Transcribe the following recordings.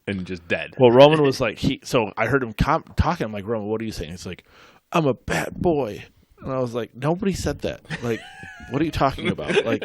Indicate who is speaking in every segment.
Speaker 1: and just dead.
Speaker 2: Well, Roman was like, so I heard him talking. I'm like, Roman, what are you saying? He's like, I'm a bad boy. And I was like, nobody said that. Like, what are you talking about? Like,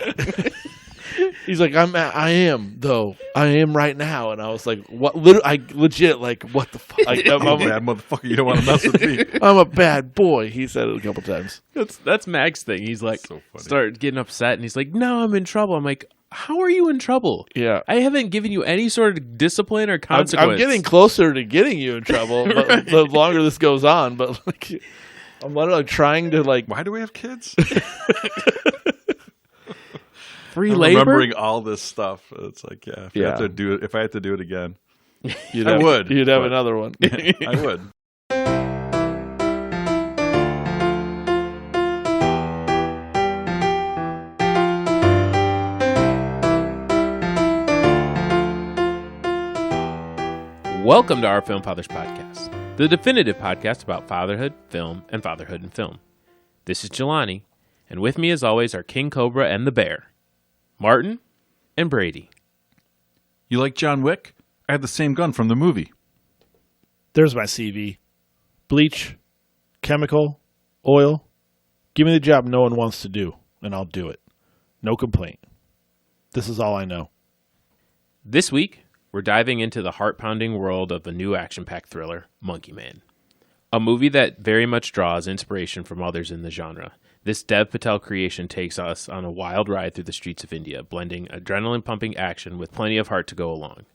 Speaker 2: he's like, I am though. I am right now. And I was like, what? I legit like, what the fuck? Like,
Speaker 3: I'm a bad motherfucker. You don't want to mess with me.
Speaker 2: I'm a bad boy. He said it a couple times.
Speaker 1: That's Mag's thing. He's like,
Speaker 3: so
Speaker 1: start getting upset, and he's like, no, I'm in trouble. I'm like, how are you in trouble?
Speaker 2: Yeah.
Speaker 1: I haven't given you any sort of discipline or consequence.
Speaker 2: I'm getting closer to getting you in trouble, but
Speaker 1: Right.
Speaker 2: the longer this goes on. But like, I'm literally trying to like.
Speaker 3: Why do we have kids?
Speaker 1: Free
Speaker 3: I'm
Speaker 1: labor?
Speaker 3: remembering all this stuff. It's like, yeah, if I had to do it again, I would.
Speaker 2: You'd have another one.
Speaker 3: I would.
Speaker 1: Welcome to our Film Fathers Podcast, the definitive podcast about fatherhood, film, and fatherhood in film. This is Jelani, and with me as always are King Cobra and the Bear, Martin and Brady.
Speaker 3: You like John Wick? I had the same gun from the movie.
Speaker 2: There's my CV. Bleach, chemical, oil. Give me the job no one wants to do, and I'll do it. No complaint. This is all I know.
Speaker 1: This week, we're diving into the heart-pounding world of the new action-packed thriller, Monkey Man. A movie that very much draws inspiration from others in the genre. This Dev Patel creation takes us on a wild ride through the streets of India, blending adrenaline-pumping action with plenty of heart to go along.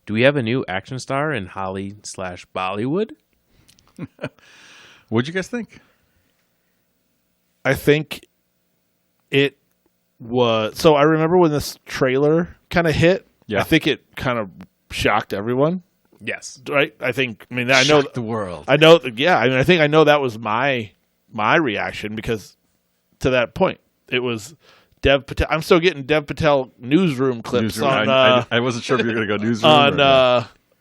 Speaker 1: Do we have a new action star in Holly/Bollywood?
Speaker 3: What'd you guys think?
Speaker 2: I think it was... So I remember when this trailer kind of hit.
Speaker 3: Yeah.
Speaker 2: I think it kind of shocked everyone.
Speaker 1: Yes.
Speaker 2: Right? I know
Speaker 3: the world.
Speaker 2: I know. Yeah. I know that was my reaction because to that point, it was Dev Patel. I'm still getting Dev Patel newsroom clips on.
Speaker 3: I wasn't sure if you were going to go newsroom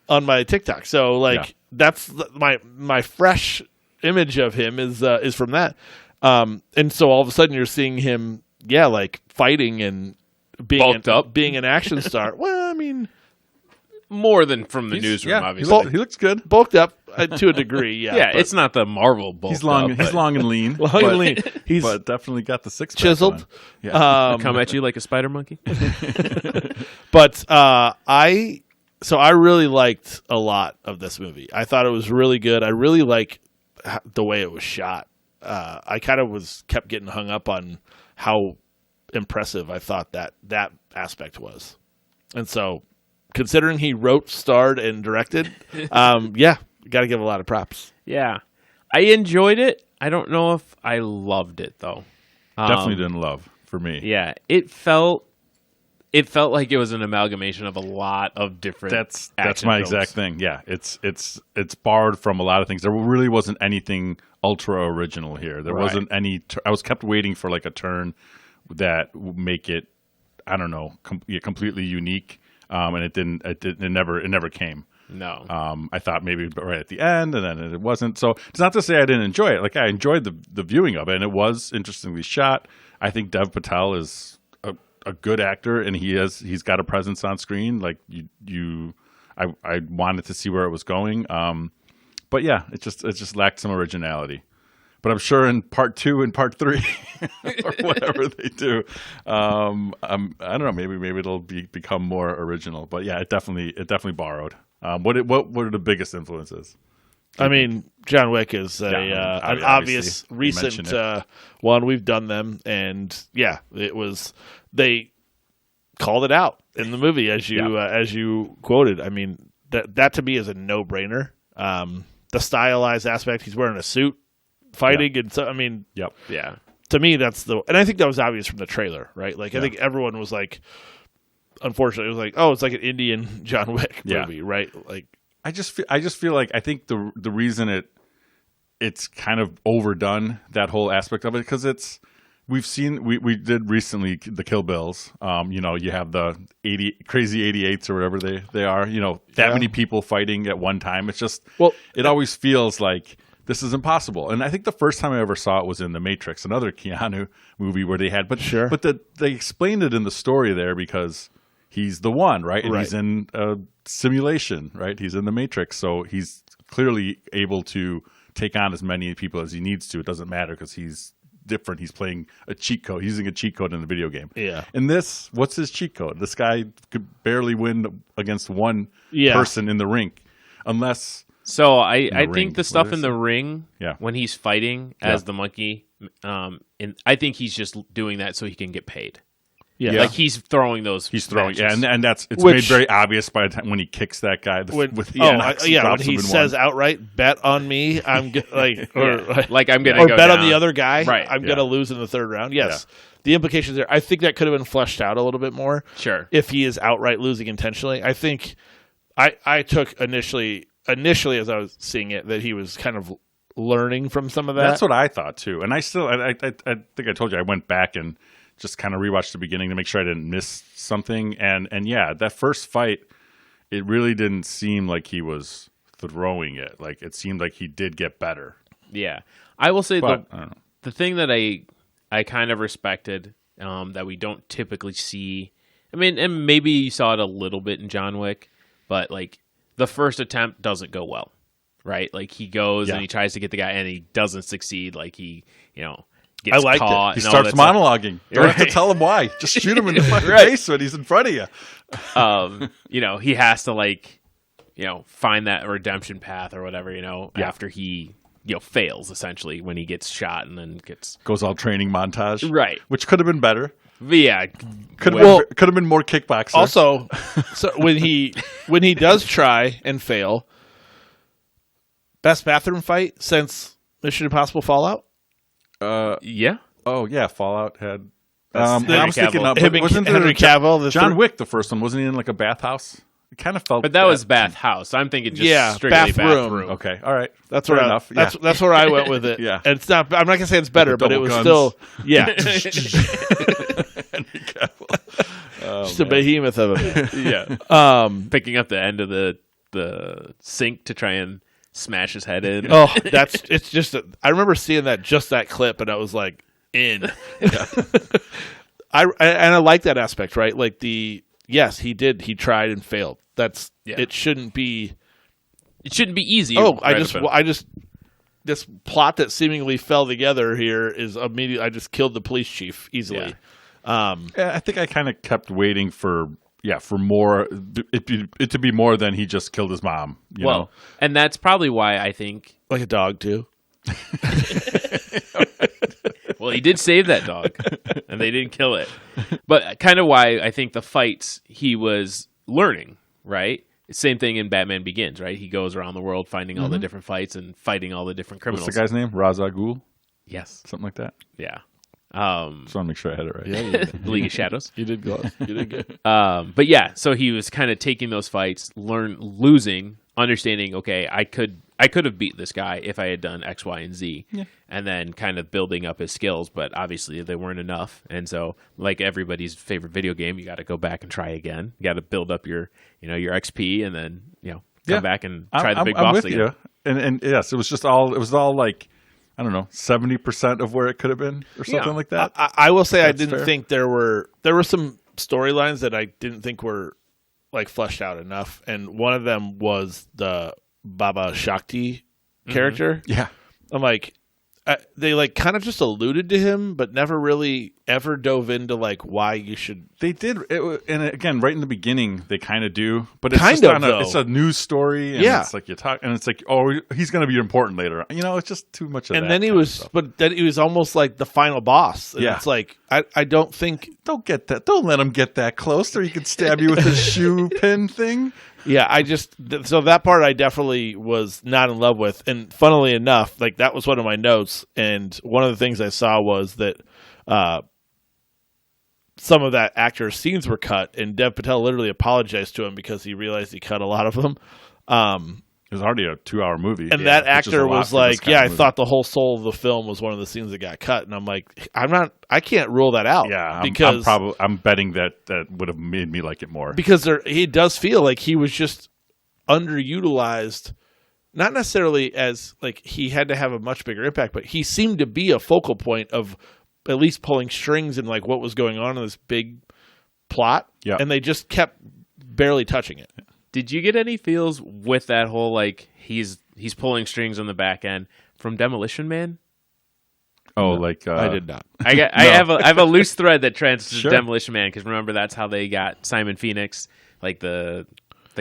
Speaker 2: on my TikTok. So like that's my fresh image of him is from that. And so all of a sudden you're seeing him, like fighting and being an action star. Well, I mean.
Speaker 1: More than from the newsroom, obviously.
Speaker 3: He looks good.
Speaker 2: Bulked up to a degree, yeah.
Speaker 1: Yeah, it's not the Marvel bulk.
Speaker 3: He's long and lean.
Speaker 2: He's
Speaker 3: but definitely got the six-pack
Speaker 2: chiseled.
Speaker 3: on. Yeah.
Speaker 1: Come at you like a spider monkey.
Speaker 2: But I really liked a lot of this movie. I thought it was really good. I really like the way it was shot. I kind of kept getting hung up on how impressive I thought that aspect was. And so, considering he wrote, starred, and directed, got to give a lot of props.
Speaker 1: Yeah. I enjoyed it. I don't know if I loved it, though.
Speaker 3: Definitely didn't love, for me.
Speaker 1: Yeah. It felt like it was an amalgamation of a lot of different
Speaker 3: That's
Speaker 1: action
Speaker 3: my
Speaker 1: films.
Speaker 3: exact thing. Yeah, it's borrowed from a lot of things. There really wasn't anything ultra original here. There wasn't any. I was kept waiting for like a turn that would make it, I don't know, completely unique. And it didn't. It never came.
Speaker 1: No.
Speaker 3: I thought maybe right at the end, and then it wasn't. So it's not to say I didn't enjoy it. Like I enjoyed the viewing of it, and it was interestingly shot. I think Dev Patel is a good actor, and he's got a presence on screen. Like I wanted to see where it was going. But yeah, it just lacked some originality. But I'm sure in part 2 and part 3 or whatever they do, I don't know. Maybe it'll become more original. But yeah, it definitely borrowed. What are the biggest influences?
Speaker 2: I mean, John Wick is an obvious recent one. We've done them, and it was. They called it out in the movie as you quoted. I mean, that to me is a no-brainer. The stylized aspect. He's wearing a suit. Fighting and so I mean,
Speaker 1: yeah.
Speaker 2: To me, and I think that was obvious from the trailer, right? Like I think everyone was like, unfortunately, it was like, oh, it's like an Indian John Wick movie, right? Like
Speaker 3: I just feel like I think the reason it's kind of overdone, that whole aspect of it, because we did recently the Kill Bills. You have the crazy 88s or whatever they are. That many people fighting at one time. It's just it always feels like this is impossible. And I think the first time I ever saw it was in The Matrix, another Keanu movie where they had, but they explained it in the story there because he's the one, right? And
Speaker 2: Right.
Speaker 3: he's in a simulation, right? He's in the Matrix, so he's clearly able to take on as many people as he needs to. It doesn't matter because he's different. He's playing a cheat code. He's using a cheat code in the video game.
Speaker 2: Yeah.
Speaker 3: In this, what's his cheat code? This guy could barely win against one
Speaker 2: Yeah.
Speaker 3: person in the rink, unless.
Speaker 1: So I
Speaker 3: ring.
Speaker 1: think the
Speaker 3: What
Speaker 1: stuff
Speaker 3: is
Speaker 1: in the ring
Speaker 3: Yeah.
Speaker 1: when he's fighting as the monkey, and I think he's just doing that so he can get paid.
Speaker 2: Yeah.
Speaker 3: Yeah.
Speaker 1: Like he's throwing those.
Speaker 3: He's throwing,
Speaker 1: matches.
Speaker 3: and it's
Speaker 2: Which-
Speaker 3: made very obvious by the time when he kicks that guy.
Speaker 2: When,
Speaker 3: With
Speaker 2: when
Speaker 3: drops
Speaker 2: he
Speaker 3: him
Speaker 2: says
Speaker 3: in one.
Speaker 2: outright, "Bet on me," I'm like,
Speaker 1: Like I'm gonna
Speaker 2: or
Speaker 1: go
Speaker 2: bet
Speaker 1: down.
Speaker 2: on the other guy.
Speaker 1: Right.
Speaker 2: I'm
Speaker 3: Yeah.
Speaker 2: gonna lose in the third round. Yes, the implications there. I think that could have been fleshed out a little bit more.
Speaker 1: Sure.
Speaker 2: If he is outright losing intentionally, I think I took initially as I was seeing it that he was kind of learning from some of that.
Speaker 3: That's what I thought too, and I still, I think I told you I went back and just kind of rewatched the beginning to make sure I didn't miss something, and yeah, that first fight, it really didn't seem like he was throwing it. Like it seemed like he did get better,
Speaker 1: Yeah, I will say
Speaker 3: but I don't know.
Speaker 1: the thing that I kind of respected that we don't typically see. I mean, and maybe you saw it a little bit in John Wick, but like the first attempt doesn't go well, right? Like he goes
Speaker 3: Yeah.
Speaker 1: and he tries to get the guy and he doesn't succeed. Like he, gets
Speaker 2: I liked it.
Speaker 1: caught.
Speaker 3: He
Speaker 1: and all
Speaker 3: starts
Speaker 1: that stuff.
Speaker 3: monologuing. Don't have to
Speaker 1: Right.
Speaker 3: tell him why. Just shoot him in the fucking
Speaker 1: Right.
Speaker 3: face when he's in front of you.
Speaker 1: He has to find that redemption path or whatever,
Speaker 3: Yeah.
Speaker 1: after he, fails essentially when he gets shot and then gets
Speaker 3: Goes all training montage,
Speaker 1: right.
Speaker 3: which could have been better.
Speaker 1: But yeah,
Speaker 3: Could
Speaker 1: Well-
Speaker 3: have been more kickboxer.
Speaker 2: also, so when he does try and fail, best bathroom fight since Mission Impossible Fallout.
Speaker 1: yeah.
Speaker 3: oh yeah, Fallout had.
Speaker 1: That's
Speaker 3: I
Speaker 1: Henry
Speaker 3: was thinking
Speaker 1: Cavill.
Speaker 3: of,
Speaker 2: Him and
Speaker 3: wasn't there
Speaker 2: Henry Cavill, the
Speaker 3: John
Speaker 2: thir-
Speaker 3: Wick, the first one, wasn't he in like a bathhouse? It kind of felt.
Speaker 1: But that was bathhouse. I'm thinking just
Speaker 2: Yeah,
Speaker 1: strictly
Speaker 2: bathroom.
Speaker 3: Okay, all right.
Speaker 2: That's
Speaker 3: Fair
Speaker 2: where
Speaker 3: enough.
Speaker 2: that's where I went with it.
Speaker 3: Yeah.
Speaker 2: And it's not. I'm not gonna say it's better, but it
Speaker 3: double
Speaker 2: was
Speaker 3: guns.
Speaker 2: still
Speaker 3: Henry
Speaker 2: just a behemoth of it.
Speaker 1: Yeah. Picking up the end of the sink to try and smash his head in.
Speaker 2: Oh, it's just. I remember seeing that clip, and I was like, in. I like that aspect, right? Like yes, he did. He tried and failed. It shouldn't be.
Speaker 1: It shouldn't be easy.
Speaker 2: Oh,
Speaker 1: right up in-
Speaker 2: this plot that seemingly fell together here is immediate. I just killed the police chief easily.
Speaker 3: Yeah, I think I kind of kept waiting for more it to be more than he just killed his mom. You know?
Speaker 1: And that's probably why I think.
Speaker 2: Like a dog too.
Speaker 1: Well, he did save that dog, and they didn't kill it. But kind of why I think the fights he was learning, right? Same thing in Batman Begins, right? He goes around the world finding all the different fights and fighting all the different criminals.
Speaker 3: What's the guy's name? Ra's al Ghul,
Speaker 1: Yes.
Speaker 3: something like that.
Speaker 1: Yeah.
Speaker 3: Just want to make sure I had it right.
Speaker 1: League of Shadows.
Speaker 2: You did good. You did good.
Speaker 1: But yeah, so he was kind of taking those fights, losing, understanding, okay, I could have beat this guy if I had done X, Y, and Z, and then kind of building up his skills, but obviously they weren't enough. And so, like everybody's favorite video game, you got to go back and try again. You got to build up your XP, and then come back and try the big
Speaker 3: I'm
Speaker 1: boss
Speaker 3: with
Speaker 1: again.
Speaker 3: you. And yes, it was all like, I don't know, 70% of where it could have been or something like that.
Speaker 2: I will say I
Speaker 3: That's
Speaker 2: didn't
Speaker 3: fair.
Speaker 2: think there were some storylines that I didn't think were like fleshed out enough, and one of them was the Baba Shakti character.
Speaker 3: Yeah.
Speaker 2: I'm like, they like kind of just alluded to him, but never really ever dove into like why you should.
Speaker 3: They did, and again, right in the beginning, they kind of do, but it's
Speaker 2: Kind
Speaker 3: just
Speaker 2: of,
Speaker 3: on
Speaker 2: though.
Speaker 3: it's a news story, and
Speaker 2: Yeah.
Speaker 3: it's like you talk, and it's like, oh, he's going to be important later. It's just too much of that.
Speaker 2: And then he
Speaker 3: kind of
Speaker 2: was,
Speaker 3: stuff.
Speaker 2: but then he was almost like the final boss. And
Speaker 3: Yeah.
Speaker 2: it's like I don't think.
Speaker 3: Don't let him get that close, or he could stab you with his shoe pin thing.
Speaker 2: Yeah, so that part I definitely was not in love with. And funnily enough, like that was one of my notes. And one of the things I saw was that some of that actor's scenes were cut, and Dev Patel literally apologized to him because he realized he cut a lot of them.
Speaker 3: It was already a 2-hour movie,
Speaker 2: And that
Speaker 3: which is a
Speaker 2: actor
Speaker 3: lot
Speaker 2: was
Speaker 3: for this
Speaker 2: like,
Speaker 3: kind
Speaker 2: "Yeah,
Speaker 3: of
Speaker 2: I
Speaker 3: movie.
Speaker 2: thought the whole soul of the film was one of the scenes that got cut." And I'm like, I can't rule that out.
Speaker 3: Yeah,
Speaker 2: because
Speaker 3: I'm betting that would have made me like it more.
Speaker 2: because he does feel like he was just underutilized, not necessarily as like he had to have a much bigger impact, but he seemed to be a focal point of at least pulling strings and like what was going on in this big plot,
Speaker 3: Yeah.
Speaker 2: and they just kept barely touching it.
Speaker 1: Did you get any feels with that whole like he's pulling strings on the back end from Demolition Man?
Speaker 3: Oh, like
Speaker 2: I did not.
Speaker 1: I have a loose thread that trends to
Speaker 3: Sure.
Speaker 1: Demolition Man because remember that's how they got Simon Phoenix, like the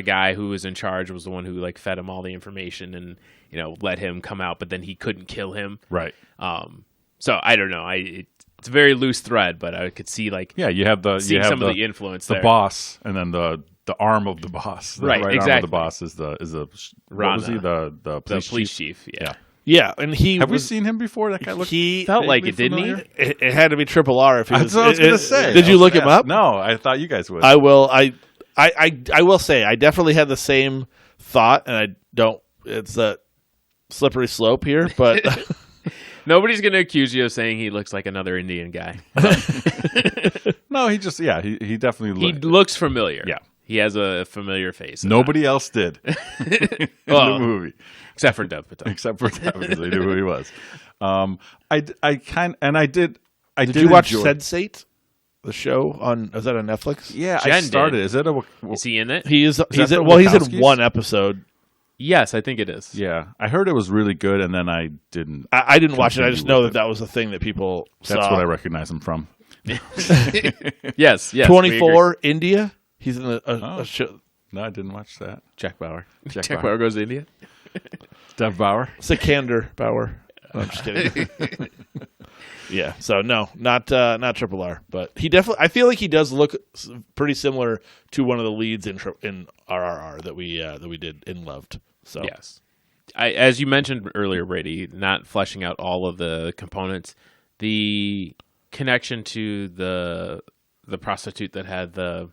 Speaker 1: guy who was in charge was the one who like fed him all the information and let him come out, but then he couldn't kill him.
Speaker 3: right.
Speaker 1: So I don't know. It's a very loose thread, but I could see like
Speaker 3: Yeah, you have
Speaker 1: seeing some of the influence
Speaker 3: the
Speaker 1: there.
Speaker 3: boss, and then the arm of the boss, the
Speaker 1: Right,
Speaker 3: arm of
Speaker 1: exactly.
Speaker 3: the boss is the what was he
Speaker 1: Rana.
Speaker 3: the
Speaker 1: The
Speaker 3: police
Speaker 1: police
Speaker 3: chief?
Speaker 1: chief.
Speaker 3: Yeah.
Speaker 2: Yeah, and he
Speaker 3: Have we
Speaker 2: was,
Speaker 3: seen him before? That guy looked
Speaker 2: he
Speaker 1: Felt like
Speaker 3: vaguely
Speaker 1: it, didn't he?
Speaker 3: familiar?
Speaker 2: it had to be Triple R if he was.
Speaker 3: That's what I was going to say.
Speaker 2: Did you look him up?
Speaker 3: No, I thought you guys would.
Speaker 2: I will. I will say I definitely had the same thought, and I don't. It's a slippery slope here, but
Speaker 1: Nobody's going to accuse you of saying he looks like another Indian guy.
Speaker 3: No, he just he definitely
Speaker 1: He
Speaker 3: looked.
Speaker 1: looks familiar.
Speaker 3: Yeah.
Speaker 1: He has a familiar face.
Speaker 3: Nobody else did in
Speaker 1: Well,
Speaker 3: the movie
Speaker 1: except for Dev Patel.
Speaker 3: except for that because they knew who he was. I did.
Speaker 2: did you watch
Speaker 3: enjoy-
Speaker 2: Sense8? The show is that on Netflix?
Speaker 3: Yeah,
Speaker 1: Jen
Speaker 3: I started.
Speaker 1: did.
Speaker 3: Is it a?
Speaker 1: Is he in it?
Speaker 2: He's
Speaker 3: that
Speaker 2: in
Speaker 3: the
Speaker 2: he's in
Speaker 3: Wachowskis?
Speaker 2: one episode.
Speaker 1: Yes, I think it is.
Speaker 3: Yeah, I heard it was really good, and then I didn't.
Speaker 2: I didn't watch it. I just know
Speaker 3: Continue with
Speaker 2: that was a thing that people
Speaker 3: That's
Speaker 2: saw.
Speaker 3: what I recognize him from.
Speaker 1: Yes.
Speaker 2: 24 India. He's in a
Speaker 3: Oh.
Speaker 2: show.
Speaker 3: No, I didn't watch that.
Speaker 1: Jack Bauer.
Speaker 3: Jack
Speaker 1: Jack
Speaker 3: Bauer.
Speaker 1: Bauer goes to India.
Speaker 3: Dev Bauer.
Speaker 2: Sikander Bauer. No, I'm just kidding. Yeah, so no, not Triple R, but he definitely. I feel like he does look pretty similar to one of the leads in RRR that we did in Loved. So
Speaker 1: Yes. As you mentioned earlier, Brady, not fleshing out all of the components, the connection to the prostitute that had the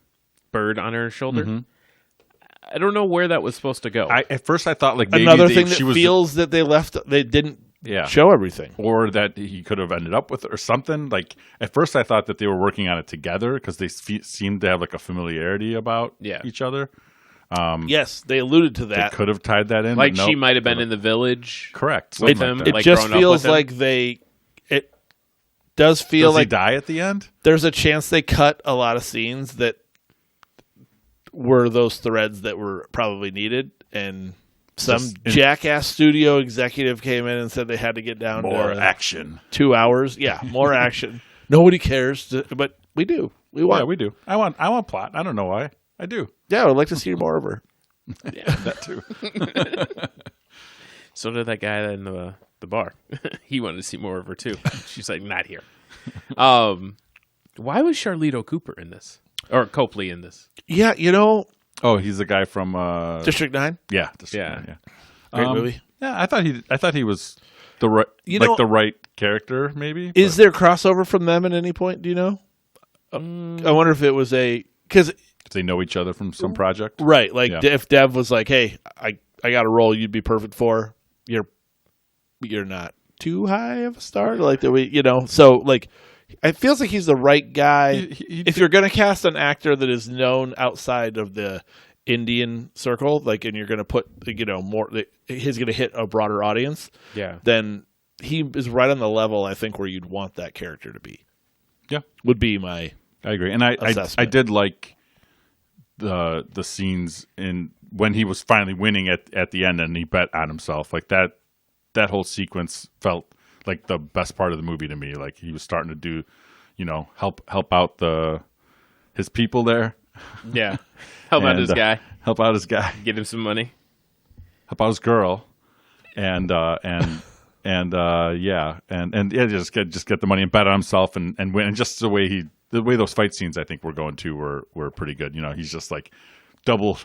Speaker 1: bird on her shoulder.
Speaker 3: Mm-hmm.
Speaker 1: I don't know where that was supposed to go.
Speaker 3: At first I thought like maybe
Speaker 2: another thing that
Speaker 3: she was
Speaker 2: feels that they didn't
Speaker 3: Yeah.
Speaker 2: show everything.
Speaker 3: or that he could have ended up with it or something. Like at first I thought that they were working on it together because they seemed to have like a familiarity about
Speaker 1: Yeah.
Speaker 3: each other.
Speaker 2: Yes, they alluded to
Speaker 3: They
Speaker 2: that.
Speaker 3: could have tied that in.
Speaker 1: like
Speaker 3: but
Speaker 1: she
Speaker 3: nope.
Speaker 1: might have been in the village.
Speaker 3: Correct.
Speaker 1: with
Speaker 3: Something
Speaker 1: him.
Speaker 3: like
Speaker 2: It
Speaker 3: that.
Speaker 1: like
Speaker 2: just
Speaker 1: growing up
Speaker 2: feels
Speaker 1: with him.
Speaker 2: like it does feel
Speaker 3: Does he
Speaker 2: like
Speaker 3: die at the end?
Speaker 2: there's a chance they cut a lot of scenes that were those threads that were probably needed, and some
Speaker 3: Just
Speaker 2: jackass studio executive came in and said they had to get down
Speaker 3: More
Speaker 2: to
Speaker 3: action.
Speaker 2: 2 hours. Yeah, more action. Nobody cares, but we do. We want.
Speaker 3: Yeah, we do. I want plot. I don't know why. I do.
Speaker 2: Yeah, I would like to see more of her.
Speaker 3: That too.
Speaker 1: So did that guy in the bar. He wanted to see more of her too. She's like, not here. Why was Charlito Cooper in this? Or Copley in this?
Speaker 2: Yeah,
Speaker 3: Oh, he's the guy from
Speaker 2: District 9.
Speaker 3: yeah,
Speaker 1: Yeah.
Speaker 3: yeah.
Speaker 2: Great movie.
Speaker 3: Yeah, I thought he was the right the right character maybe.
Speaker 2: Is there crossover from them at any point? Do you know? I wonder if it was because
Speaker 3: but they know each other from some project.
Speaker 2: right, like
Speaker 3: Yeah.
Speaker 2: if Dev was like, "Hey, I got a role you'd be perfect for," you're not too high of a star, like that we, so like it feels like he's the right guy. If you're going to cast an actor that is known outside of the Indian circle, like, and you're going to put, more, he's going to hit a broader audience,
Speaker 1: Yeah.
Speaker 2: then he is right on the level, I think, where you'd want that character to be.
Speaker 3: Yeah,
Speaker 2: Would be my
Speaker 3: I agree, and I
Speaker 2: assessment.
Speaker 3: did like the scenes in when he was finally winning at the end and he bet on himself. Like that whole sequence felt like the best part of the movie to me. Like he was starting to do, help out his people there.
Speaker 1: Yeah. Help out
Speaker 3: And,
Speaker 1: his guy.
Speaker 3: Help out his guy.
Speaker 1: Get him some money.
Speaker 3: Help out his girl. And just get the money and bet on himself and win. And just the way those fight scenes I think we're going to were pretty good. He's just like double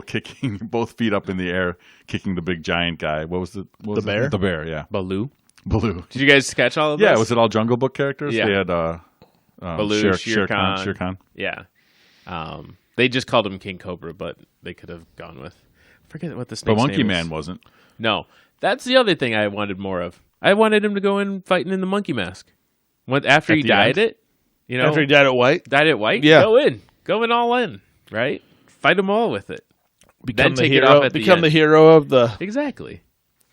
Speaker 3: kicking both feet up in the air, kicking the big giant guy. What was the
Speaker 2: bear?
Speaker 3: The bear, yeah.
Speaker 1: Baloo.
Speaker 3: Baloo.
Speaker 1: Did you guys catch all of this?
Speaker 3: Yeah, was it all Jungle Book characters?
Speaker 1: Yeah.
Speaker 3: They had
Speaker 1: Baloo, Shere Khan.
Speaker 3: Shere Khan.
Speaker 1: Yeah. They just called him King Cobra, but they could have gone with, I forget what the
Speaker 3: But
Speaker 1: snake's
Speaker 3: Monkey
Speaker 1: name
Speaker 3: Man
Speaker 1: is.
Speaker 3: wasn't.
Speaker 1: No. That's the other thing I wanted more of. I wanted him to go in fighting in the monkey mask. After
Speaker 3: At
Speaker 1: he
Speaker 3: the
Speaker 1: dyed
Speaker 3: end?
Speaker 1: it,
Speaker 2: after he died at White,
Speaker 1: dyed it white,
Speaker 2: Yeah.
Speaker 1: Go in all in, right? Fight them all with it.
Speaker 2: become the
Speaker 1: take it
Speaker 2: hero.
Speaker 1: off at the
Speaker 2: Become
Speaker 1: end.
Speaker 2: the hero of the
Speaker 1: Exactly.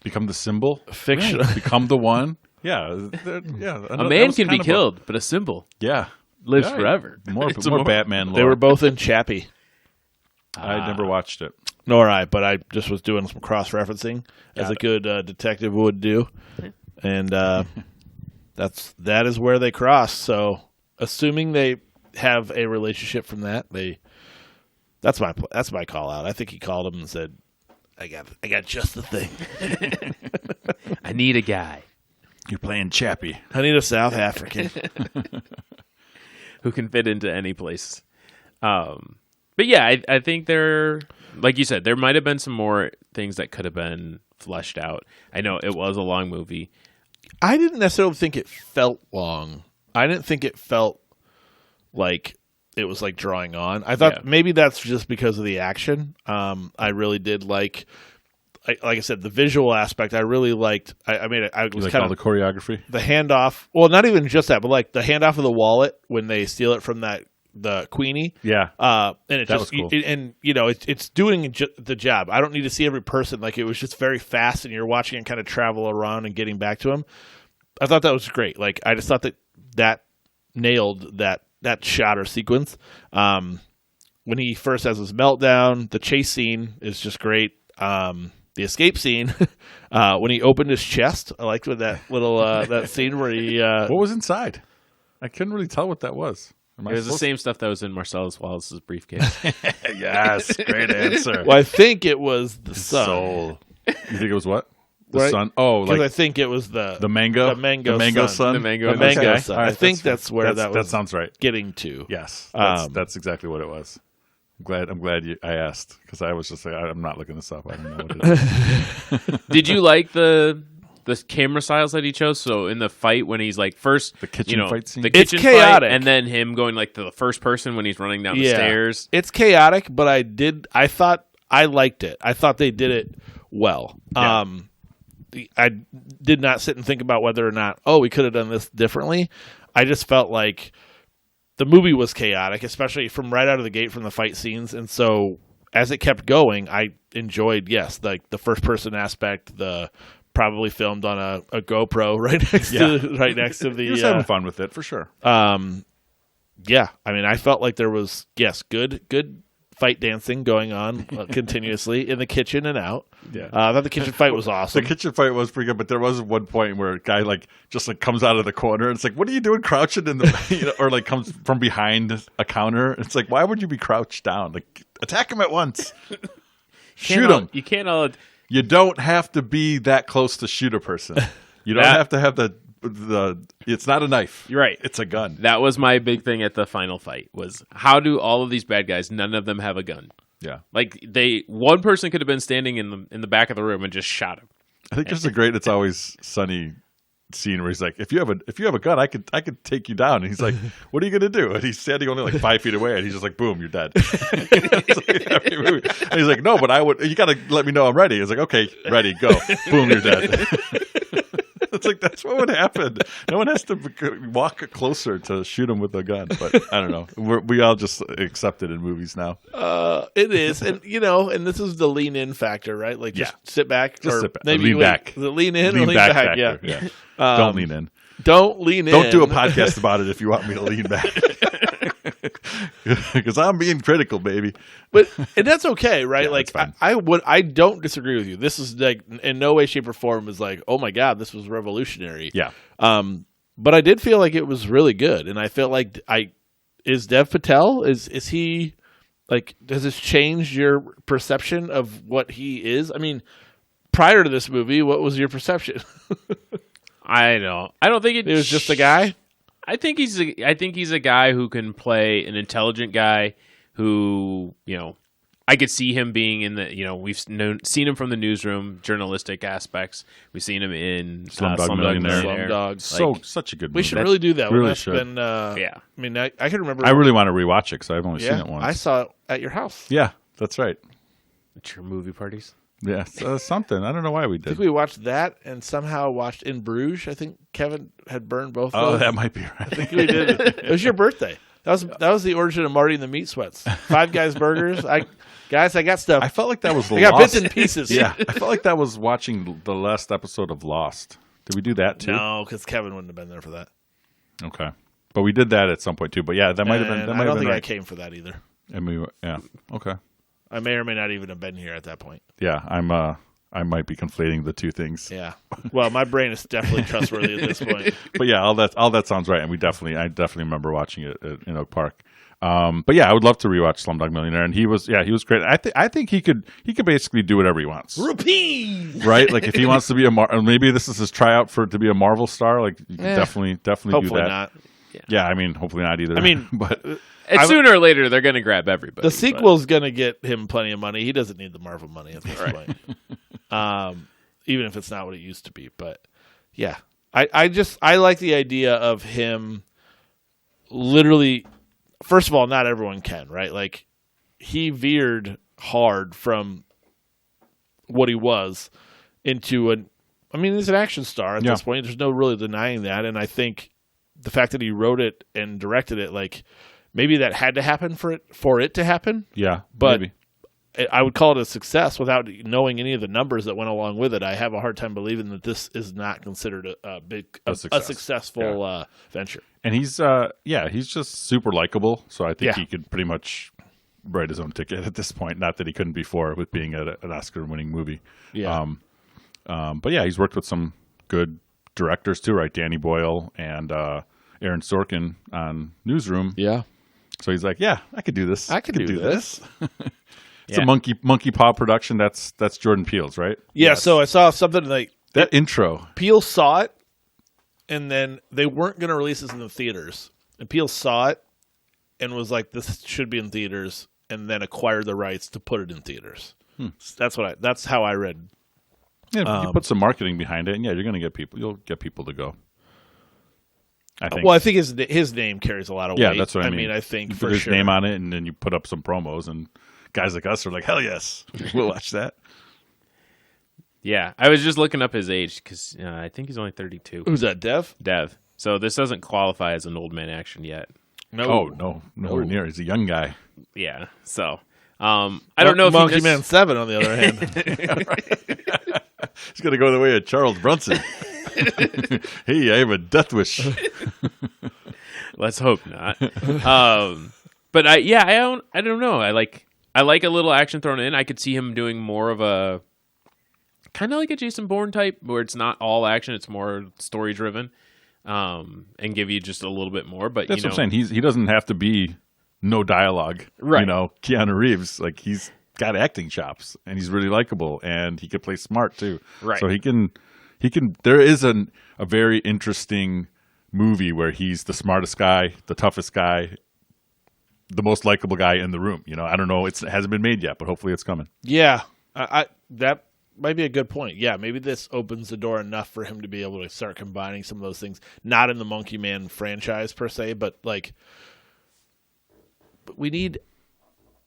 Speaker 3: Become the symbol.
Speaker 2: fiction.
Speaker 3: Become the one. Yeah.
Speaker 1: A man can be killed, but a symbol.
Speaker 3: Yeah.
Speaker 1: lives
Speaker 3: Yeah,
Speaker 1: forever.
Speaker 3: More
Speaker 1: It's
Speaker 3: Batman lore.
Speaker 2: They were both in Chappie.
Speaker 3: I never watched it.
Speaker 2: Nor I, but I just was doing some cross-referencing as a good detective would do. And that is where they cross. So assuming they have a relationship from that, that's my call out. I think he called him and said, I got just the thing.
Speaker 1: I need a guy
Speaker 3: You're playing Chappie.
Speaker 2: I need a South African.
Speaker 1: who can fit into any place. But yeah, I think there, like you said, there might have been some more things that could have been fleshed out. I know it was a long movie.
Speaker 2: I didn't necessarily think it felt long. I didn't think it felt like it was like drawing on. I thought maybe that's just because of the action. I really did like I said, the visual aspect. I really liked. I mean, I was
Speaker 3: Like
Speaker 2: kind
Speaker 3: all
Speaker 2: of
Speaker 3: the choreography.
Speaker 2: the handoff. Well, not even just that, but like the handoff of the wallet when they steal it from the Queenie.
Speaker 3: Yeah.
Speaker 2: And it
Speaker 3: That
Speaker 2: just
Speaker 3: was cool.
Speaker 2: it's doing the job. I don't need to see every person. Like, it was just very fast, and you're watching it kind of travel around and getting back to him. I thought that was great. Like, I just thought that nailed that shot or sequence. When he first has his meltdown, the chase scene is just great. The escape scene, when he opened his chest, I liked with that little that scene where he.
Speaker 3: What was inside? I couldn't really tell what that was. Am I
Speaker 1: It was the
Speaker 3: supposed
Speaker 1: same stuff that was in Marcellus Wallace's briefcase.
Speaker 3: to- Yes, great answer.
Speaker 2: Well, I think it was the sun.
Speaker 3: Soul. You think it was what? The
Speaker 2: Right?
Speaker 3: sun? Oh,
Speaker 2: Because I
Speaker 3: like
Speaker 2: think it was the
Speaker 3: mango?
Speaker 2: the mango
Speaker 3: sun?
Speaker 2: sun.
Speaker 1: The mango
Speaker 2: The mango
Speaker 3: Okay.
Speaker 2: sun.
Speaker 3: All right,
Speaker 2: I think
Speaker 3: fair.
Speaker 2: that's where that was
Speaker 3: That sounds right.
Speaker 2: getting to.
Speaker 3: Yes,
Speaker 2: Um,
Speaker 3: that's exactly what it was. I'm glad I asked, because I was just like, I'm not looking this up. I don't know what it is.
Speaker 1: Did you like the camera styles that he chose? So in the fight, when he's like first,
Speaker 3: The kitchen fight scene?
Speaker 1: the
Speaker 2: It's
Speaker 1: kitchen
Speaker 2: chaotic.
Speaker 1: fight, and then him going like to the first person when he's running down the
Speaker 2: Yeah.
Speaker 1: stairs.
Speaker 2: It's chaotic, but I thought I liked it. I thought they did it well.
Speaker 3: Yeah.
Speaker 2: I did not sit and think about whether or not, we could have done this differently. I just felt like the movie was chaotic, especially from right out of the gate from the fight scenes. And so as it kept going, I enjoyed, like the first person aspect, the probably filmed on a GoPro right next to the
Speaker 3: He was having fun with it, for sure.
Speaker 2: yeah. I mean, I felt like there was good fight dancing going on continuously in the kitchen and out.
Speaker 3: Yeah.
Speaker 2: I thought the kitchen fight was
Speaker 3: The
Speaker 2: awesome.
Speaker 3: kitchen fight was pretty good, but there was one point where a guy just comes out of the corner. And it's like, what are you doing crouching in the or like comes from behind a counter? It's like, why would you be crouched down? Like, attack him at once. Shoot him.
Speaker 1: You can't all.
Speaker 3: You don't have to be that close to shoot a person. You don't have to have the it's not a knife.
Speaker 1: You're right.
Speaker 3: It's a gun.
Speaker 1: That was my big thing at the final fight. Was how do all of these bad guys? None of them have a gun.
Speaker 3: Yeah.
Speaker 1: Like one person could have been standing in the back of the room and just shot him.
Speaker 3: I think there's a great It's Always Sunny scene where he's like, if you have a gun, I could take you down. And he's like, what are you gonna do? And he's standing only like 5 feet away, and he's just like, boom, you're dead. It's like every movie. And he's like, no, but you gotta let me know I'm ready. He's like, okay, ready, go. Boom, you're dead. It's like, that's what would happen. No one has to walk closer to shoot him with a gun. But I don't know. We all just accept it in movies now.
Speaker 2: It is, and and this is the lean in factor, right? Like, just sit back,
Speaker 3: Just
Speaker 2: or
Speaker 3: sit back.
Speaker 2: maybe
Speaker 3: Lean back.
Speaker 2: The lean in, or
Speaker 3: Lean
Speaker 2: lean
Speaker 3: back
Speaker 2: back.
Speaker 3: factor.
Speaker 2: Yeah.
Speaker 3: Don't lean in.
Speaker 2: Don't lean in.
Speaker 3: Don't do a podcast about it if you want me to lean back. Because I'm being critical, baby.
Speaker 2: And that's okay, right?
Speaker 3: Yeah,
Speaker 2: like,
Speaker 3: that's fine.
Speaker 2: I don't disagree with you. This is like in no way, shape, or form is like, oh my god, this was revolutionary.
Speaker 3: Yeah.
Speaker 2: But I did feel like it was really good, and I felt like is Dev Patel is he like, does this change your perception of what he is? I mean, prior to this movie, what was your perception?
Speaker 1: I don't think
Speaker 2: It was just a guy.
Speaker 1: I think he's a guy who can play an intelligent guy who, I could see him being in the, we've seen him from the newsroom, journalistic aspects. We've seen him in
Speaker 3: Slumdog Millionaire.
Speaker 2: Slumdog.
Speaker 3: Such a good movie.
Speaker 2: We should really do that.
Speaker 3: Really
Speaker 2: That's
Speaker 3: should.
Speaker 2: been,
Speaker 1: Yeah.
Speaker 2: I mean, I can remember.
Speaker 3: I really want to rewatch it because I've only seen it once.
Speaker 2: I saw it at your house.
Speaker 3: Yeah, that's right.
Speaker 1: At your movie parties.
Speaker 3: Yeah, something. I don't know why we
Speaker 2: I think
Speaker 3: did.
Speaker 2: we watched that and somehow watched In Bruges. I think Kevin had burned both of
Speaker 3: Oh,
Speaker 2: those.
Speaker 3: that might be right.
Speaker 2: I think we did. It was your birthday. That was the origin of Marty and the Meat Sweats. Five Guys Burgers. I got stuff.
Speaker 3: I felt like that was the
Speaker 2: I got
Speaker 3: Lost.
Speaker 2: bits and pieces.
Speaker 3: Yeah, I felt like that was watching the last episode of Lost. Did we do that too?
Speaker 2: No, because Kevin wouldn't have been there for that.
Speaker 3: Okay. But we did that at some point too. But yeah, that might have been. That
Speaker 2: And
Speaker 3: might
Speaker 2: I
Speaker 3: have
Speaker 2: don't
Speaker 3: been
Speaker 2: think I
Speaker 3: right.
Speaker 2: came for that either.
Speaker 3: And we, yeah, okay,
Speaker 2: I may or may not even have been here at that point.
Speaker 3: yeah. I might be conflating the two things.
Speaker 2: Yeah. Well, my brain is definitely trustworthy at this point.
Speaker 3: But yeah, all that sounds right. And I definitely remember watching it in Oak Park. But yeah, I would love to rewatch Slumdog Millionaire. And he was great. I think he could basically do whatever he wants.
Speaker 2: Repeat.
Speaker 3: Right? Like if he wants to be maybe this is his tryout to be a Marvel star. Like you can definitely do
Speaker 2: Hopefully
Speaker 3: that.
Speaker 2: not.
Speaker 3: Yeah, I mean, hopefully not either.
Speaker 2: I mean,
Speaker 3: but
Speaker 1: Sooner or later, they're going to grab everybody.
Speaker 2: The sequel's going to get him plenty of money. He doesn't need the Marvel money at this point. Even if it's not what it used to be. But yeah, I like the idea of him literally. First of all, not everyone can, right? Like he veered hard from what he was into he's an action star at this point. There's no really denying that. And I think the fact that he wrote it and directed it, like maybe that had to happen for it to happen.
Speaker 3: yeah,
Speaker 2: But
Speaker 3: maybe.
Speaker 2: I would call it a success without knowing any of the numbers that went along with it. I have a hard time believing that this is not considered a successful venture.
Speaker 3: And he's just super likable. So I think he could pretty much write his own ticket at this point. Not that he couldn't before with being an Oscar-winning movie.
Speaker 2: Yeah.
Speaker 3: But yeah, he's worked with some good directors too, right? Danny Boyle and Aaron Sorkin on Newsroom.
Speaker 2: Yeah.
Speaker 3: So he's like, yeah, I could do this.
Speaker 2: I could do this.
Speaker 3: It's a Monkey Paw production. That's Jordan Peele's, right?
Speaker 2: Yeah. Yes. So I saw something like
Speaker 3: that intro.
Speaker 2: Peele saw it, and then they weren't going to release this in the theaters. And Peele saw it and was like, "This should be in theaters," and then acquired the rights to put it in theaters. That's how I read.
Speaker 3: Yeah, you put some marketing behind it, and you're going to get people. You'll get people to go. I think.
Speaker 2: Well, I think his name carries a lot of weight.
Speaker 3: Yeah, that's what I mean.
Speaker 2: I think
Speaker 3: you
Speaker 2: for
Speaker 3: put his
Speaker 2: sure.
Speaker 3: name on it, and then you put up some promos, and guys like us are like, "Hell yes, we'll watch that."
Speaker 1: Yeah, I was just looking up his age because I think he's only 32.
Speaker 2: Who's that, Dev?
Speaker 1: Dev. So this doesn't qualify as an old man action yet.
Speaker 2: No.
Speaker 3: Oh no, nowhere near. He's a young guy.
Speaker 1: Yeah. So I don't know if
Speaker 2: Monkey
Speaker 1: he just,
Speaker 2: Man 7, on the other hand.
Speaker 3: He's gonna go the way of Charles Bronson. Hey, I have a death wish.
Speaker 1: Let's hope not. But I don't know. I like a little action thrown in. I could see him doing more of a kind of like a Jason Bourne type, where it's not all action; it's more story driven, and give you just a little bit more. But
Speaker 3: That's what I'm saying. He doesn't have to be no dialogue.
Speaker 1: Right.
Speaker 3: You know, Keanu Reeves, like he's got acting chops and he's really likable and he can play smart too.
Speaker 1: Right.
Speaker 3: So he can. There is a very interesting movie where he's the smartest guy, the toughest guy, the most likable guy in the room. You know, I don't know. It hasn't been made yet, but hopefully it's coming.
Speaker 2: Yeah, that might be a good point. Yeah, maybe this opens the door enough for him to be able to start combining some of those things. Not in the Monkey Man franchise per se, but we need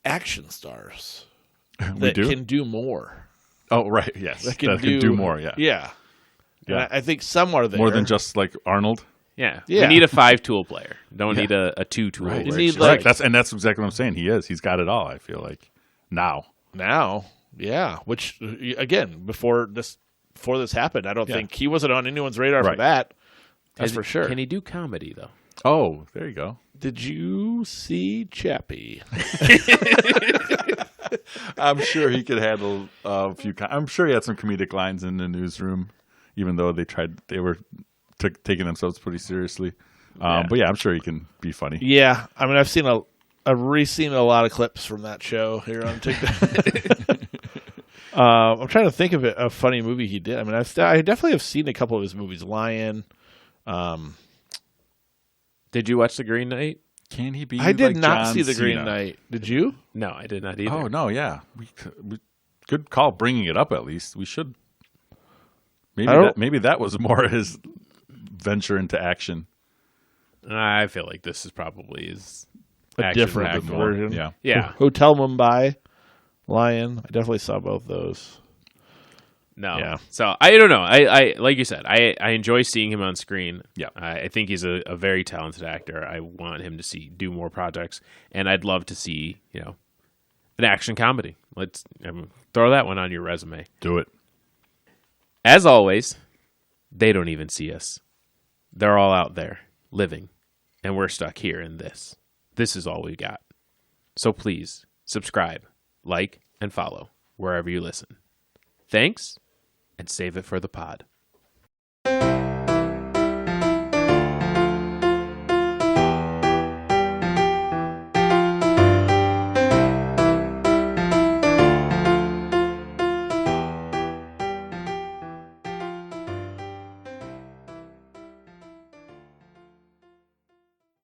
Speaker 2: action stars that can do more.
Speaker 3: Oh, right. Yes.
Speaker 2: That can
Speaker 3: do more. Yeah.
Speaker 2: Yeah.
Speaker 3: Yeah.
Speaker 2: And I think some are there.
Speaker 3: More than just like Arnold.
Speaker 1: Yeah.
Speaker 2: Yeah.
Speaker 1: We need a 5-tool player. Don't need a 2-tool.
Speaker 3: Right.
Speaker 2: You
Speaker 1: where
Speaker 2: need,
Speaker 1: it's just
Speaker 2: like-
Speaker 3: That's exactly what I'm saying. He's got it all. I feel like now.
Speaker 2: Yeah. Which again, before this happened, I don't think he wasn't on anyone's radar for
Speaker 3: Right.
Speaker 2: that. That's for sure.
Speaker 1: Can he do comedy though?
Speaker 3: Oh, there you go.
Speaker 2: Did you see Chappie?
Speaker 3: I'm sure he could handle a few. I'm sure he had some comedic lines in the Newsroom, even though they were taking themselves pretty seriously. But yeah, I'm sure he can be funny.
Speaker 2: Yeah, I mean, I've re-seen a lot of clips from that show here on TikTok. I'm trying to think of a funny movie he did. I mean, I definitely have seen a couple of his movies. Lion.
Speaker 1: Did you watch The Green Knight?
Speaker 3: Can he be?
Speaker 2: I did
Speaker 3: like
Speaker 2: not
Speaker 3: John
Speaker 2: see The Green
Speaker 3: Cena?
Speaker 2: Knight. Did you?
Speaker 1: No, I did not either.
Speaker 3: Oh no, yeah. We good call bringing it up. At least we should. Maybe that was more his venture into action.
Speaker 1: I feel like this is probably his
Speaker 2: A different version.
Speaker 3: Yeah.
Speaker 1: Yeah.
Speaker 2: Hotel Mumbai, Lion. I definitely saw both those.
Speaker 1: No.
Speaker 2: Yeah.
Speaker 1: So I don't know. I like you said, I enjoy seeing him on screen.
Speaker 3: Yeah.
Speaker 1: I think he's a very talented actor. I want him to do more projects, and I'd love to see an action comedy. Let's throw that one on your resume.
Speaker 3: Do it.
Speaker 1: As always, they don't even see us. They're all out there living and we're stuck here in this. This is all we got. So please subscribe, like, and follow wherever you listen. Thanks, and save it for the pod.